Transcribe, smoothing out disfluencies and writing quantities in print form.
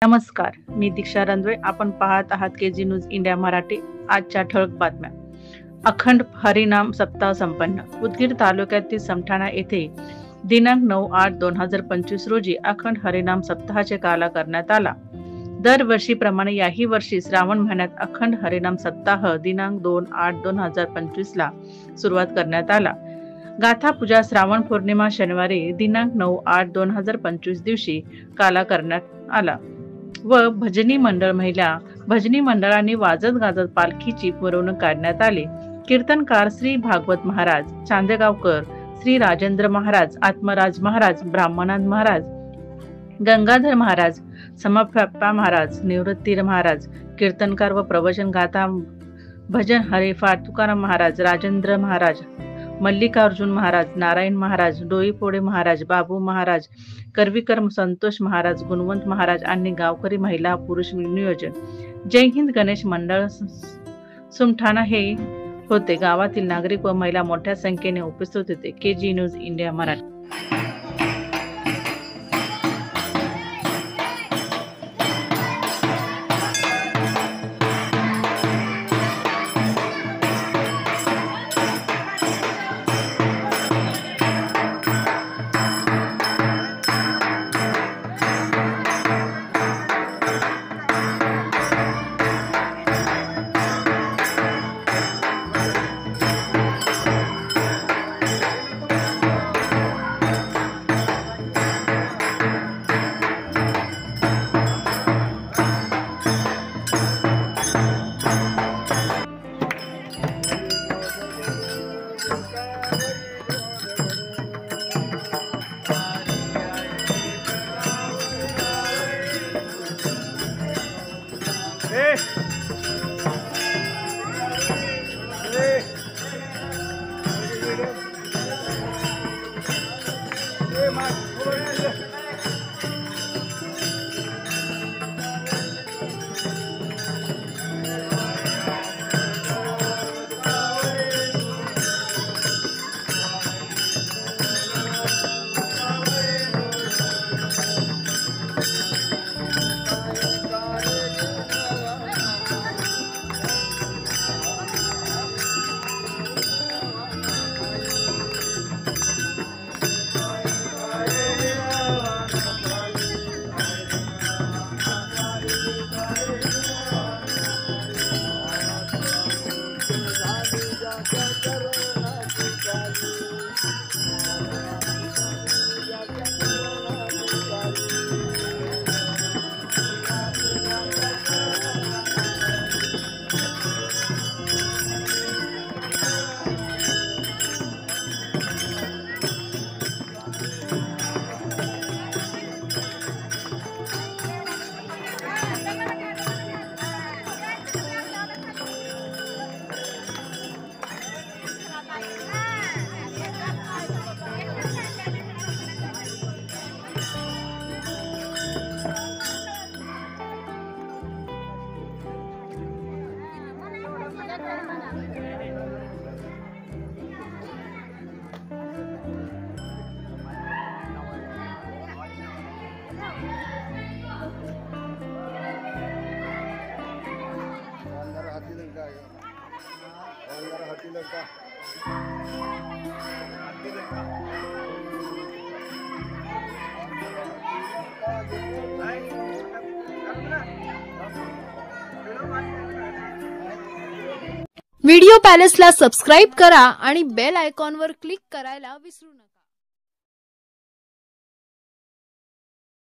नमस्कार, मी दीक्षा रंधवे. आपण पाहत आहात केजी न्यूज इंडिया मराठी. आजच्या ठळक बातम्या. अखंड हरिनाम सप्ताह संपन्न. उदगीर तालुक्यातील समठाणा येथे दिनांक 9/8/2025 रोजी अखंड हरिनाम सप्ताहाचे काला करण्यात आला. दरवर्षीप्रमाणे याही वर्षी श्रावण महिन्यात अखंड हरिनाम सप्ताह दिनांक 2/8/2025 ला सुरुवात करण्यात आला. गाथा पूजा श्रावण पौर्णिमा शनिवारी दिनांक 9/8/2025 दिवशी काला करण्यात आला व भजनी मंडळ महिला भजनी मंडळांनी वाजत गाजत पालखीची मिरवणूक काढण्यात आली. कीर्तनकार श्री भागवत महाराज, चांदेगावकर, श्री राजेंद्र महाराज, आत्मराज महाराज, ब्राह्मणानंद महाराज, गंगाधर महाराज, समप्पा महाराज, निवृत्ती महाराज, कीर्तनकार व प्रवचन गाथा भजन हरिपाठ तुकाराम महाराज, राजेंद्र महाराज, मल्लिकार्जुन महाराज, नारायण महाराज, डोईफोडे महाराज, बाबू महाराज, करवीकर संतोष महाराज, गुणवंत महाराज आणि गावकरी महिला पुरुष नियोजन. जय हिंद गणेश मंडळ सुमठाणा हे होते. गावातील नागरिक व महिला मोठ्या संख्येने उपस्थित होते. KG news India Marathi. Video पॅलेसला सबस्क्राइब करा आणि बेल आयकॉनवर क्लिक करायला विसरू नका.